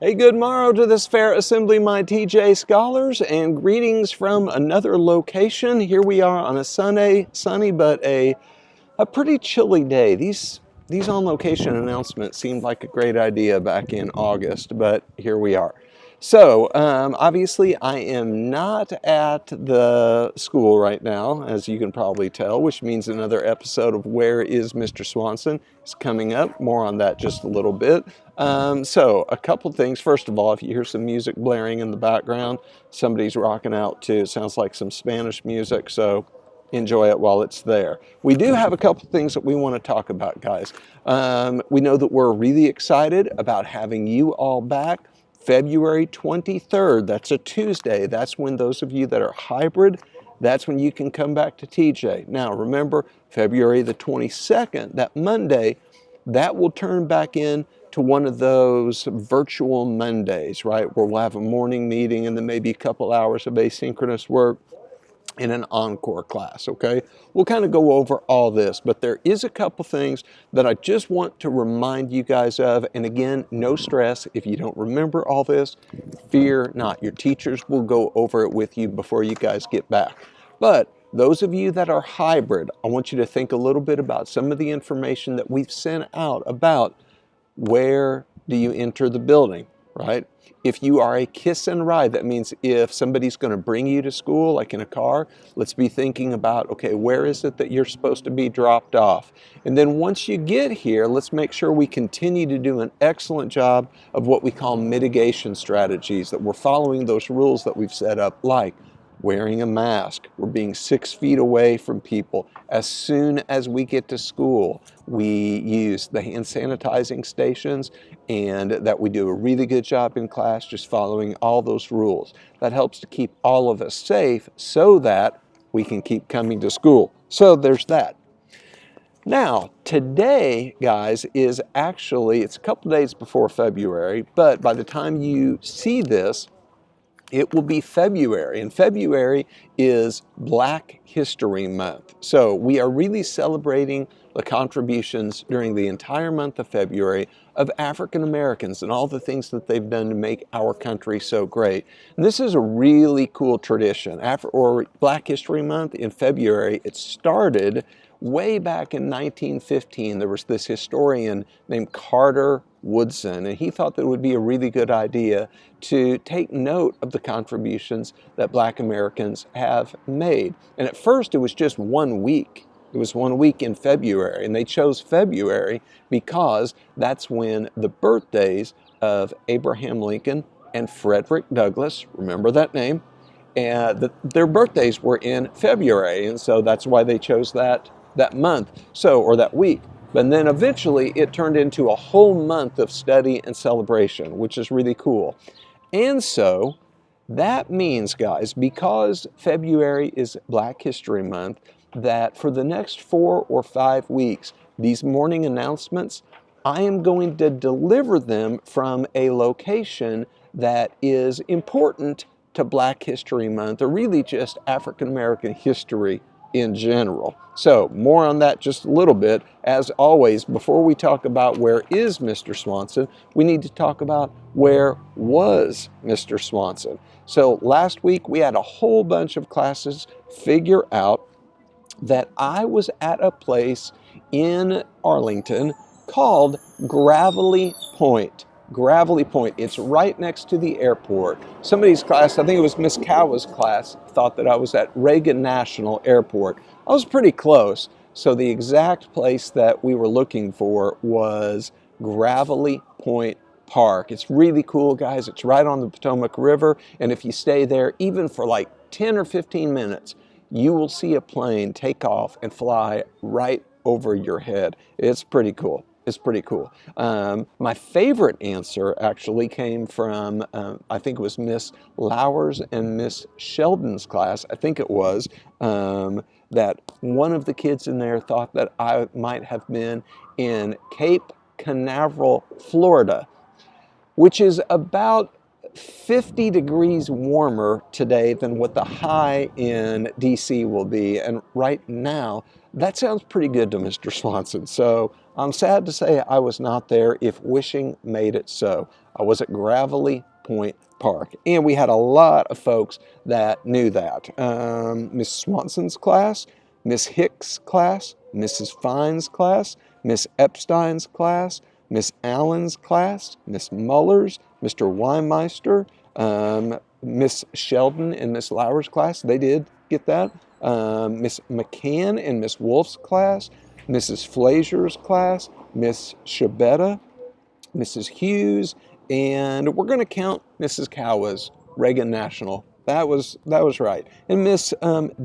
Hey, good morrow to this fair assembly, my TJ scholars, and greetings from another location. Here we are on a sunny but a pretty chilly day. These on location announcements seemed like a great idea back in August, but here we are. So obviously I am not at the school right now, as you can probably tell, which means another episode of Where is Mr. Swanson is coming up. More on that just a little bit. So a couple things. First of all, if you hear some music blaring in the background, somebody's rocking out too. It sounds like some Spanish music, so enjoy it while it's there. We do have a couple things that we want to talk about, guys. We know that we're really excited about having you all back. February 23rd, that's a Tuesday. That's when those of you that are hybrid, that's when you can come back to TJ. Now remember, February the 22nd, that Monday, that will turn back in to one of those virtual Mondays, right? Where we'll have a morning meeting and then maybe a couple hours of asynchronous work in an encore class, okay? We'll kind of go over all this, but there is a couple things that I just want to remind you guys of. And again, no stress if you don't remember all this. Fear not. Your teachers will go over it with you before you guys get back. But those of you that are hybrid, I want you to think a little bit about some of the information that we've sent out about where do you enter the building, right? If you are a kiss and ride, that means if somebody's going to bring you to school, like in a car, let's be thinking about, okay, where is it that you're supposed to be dropped off? And then once you get here, let's make sure we continue to do an excellent job of what we call mitigation strategies, that we're following those rules that we've set up, like wearing a mask. We're being 6 feet away from people. As soon as we get to school, we use the hand sanitizing stations, and that we do a really good job in class just following all those rules. That helps to keep all of us safe so that we can keep coming to school. So there's that. Now, today, guys, is actually, it's a couple days before February, but by the time you see this, it will be February, and February is Black History Month. So we are really celebrating the contributions during the entire month of February of African Americans and all the things that they've done to make our country so great. And this is a really cool tradition. Black History Month in February, it started way back in 1915. There was this historian named Carter Woodson, and he thought that it would be a really good idea to take note of the contributions that Black Americans have made. And at first it was just 1 week. It was 1 week in February, and they chose February because that's when the birthdays of Abraham Lincoln and Frederick Douglass, remember that name, and their birthdays were in February, and so that's why they chose that month, or that week. But then eventually it turned into a whole month of study and celebration, which is really cool. And so that means, guys, because February is Black History Month, that for the next 4 or 5 weeks, these morning announcements, I am going to deliver them from a location that is important to Black History Month, or really just African American history in general. So more on that just a little bit. As always, before we talk about where is Mr. Swanson, we need to talk about where was Mr. Swanson. So last week we had a whole bunch of classes figure out that I was at a place in Arlington called Gravelly Point. Gravelly Point. It's right next to the airport. Somebody's class, I think it was Miss Cowa's class, thought that I was at Reagan National Airport. I was pretty close. So the exact place that we were looking for was Gravelly Point Park. It's really cool, guys. It's right on the Potomac River. And if you stay there, even for like 10 or 15 minutes, you will see a plane take off and fly right over your head. It's pretty cool. It's pretty cool. My favorite answer actually came from, I think it was Miss Lowers and Miss Sheldon's class. I think it was that one of the kids in there thought that I might have been in Cape Canaveral, Florida, which is about 50 degrees warmer today than what the high in DC will be. And right now, that sounds pretty good to Mr. Swanson. So I'm sad to say I was not there if wishing made it so. I was at Gravelly Point Park, and we had a lot of folks that knew that. Miss Swanson's class, Miss Hicks' class, Mrs. Fine's class, Miss Epstein's class, Miss Allen's class, Miss Muller's, Mr. Weimeister, Miss Sheldon and Miss Lauer's class, they did get that. Miss McCann and Miss Wolf's class, Mrs. Flazier's class, Miss Shabetta, Mrs. Hughes, and we're going to count Mrs. Cowa's Reagan National. That was right. And Miss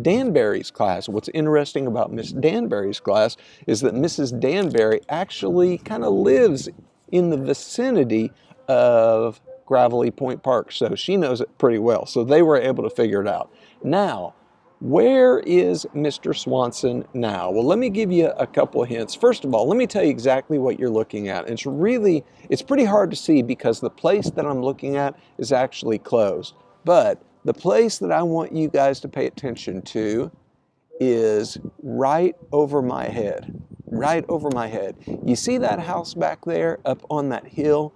Danbury's class. What's interesting about Miss Danbury's class is that Mrs. Danbury actually kind of lives in the vicinity of Gravelly Point Park, so she knows it pretty well. So they were able to figure it out. Now, where is Mr. Swanson now? Well, let me give you a couple of hints. First of all, let me tell you exactly what you're looking at. It's pretty hard to see because the place that I'm looking at is actually closed. But the place that I want you guys to pay attention to is right over my head. Right over my head. You see that house back there up on that hill?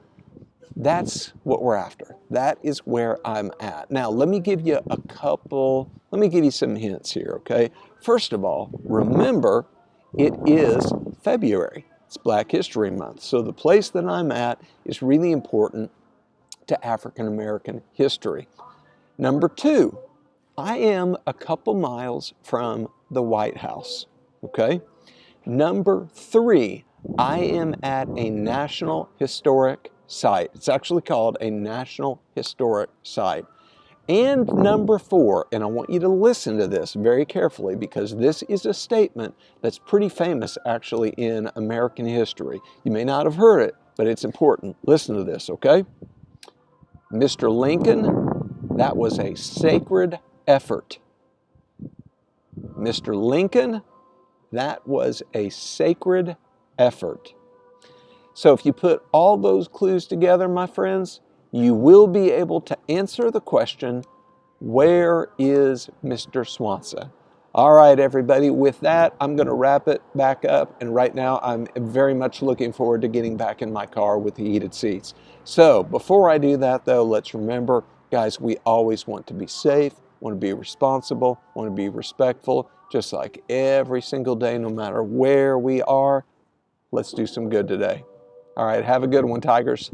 That's what we're after. That is where I'm at. Now, let me give you some hints here, okay? First of all, remember, it is February. It's Black History Month. So the place that I'm at is really important to African American history. Number two, I am a couple miles from the White House, okay? Number three, I am at a National Historic Site. It's actually called a National Historic Site. And number four, and I want you to listen to this very carefully because this is a statement that's pretty famous actually in American history. You may not have heard it, but it's important. Listen to this, okay? Mr. Lincoln, that was a sacred effort. Mr. Lincoln, that was a sacred effort. So if you put all those clues together, my friends, you will be able to answer the question, where is Mr. Swanson? All right, everybody, with that, I'm going to wrap it back up. And right now, I'm very much looking forward to getting back in my car with the heated seats. So before I do that, though, let's remember, guys, we always want to be safe, want to be responsible, want to be respectful, just like every single day, no matter where we are. Let's do some good today. All right, have a good one, Tigers.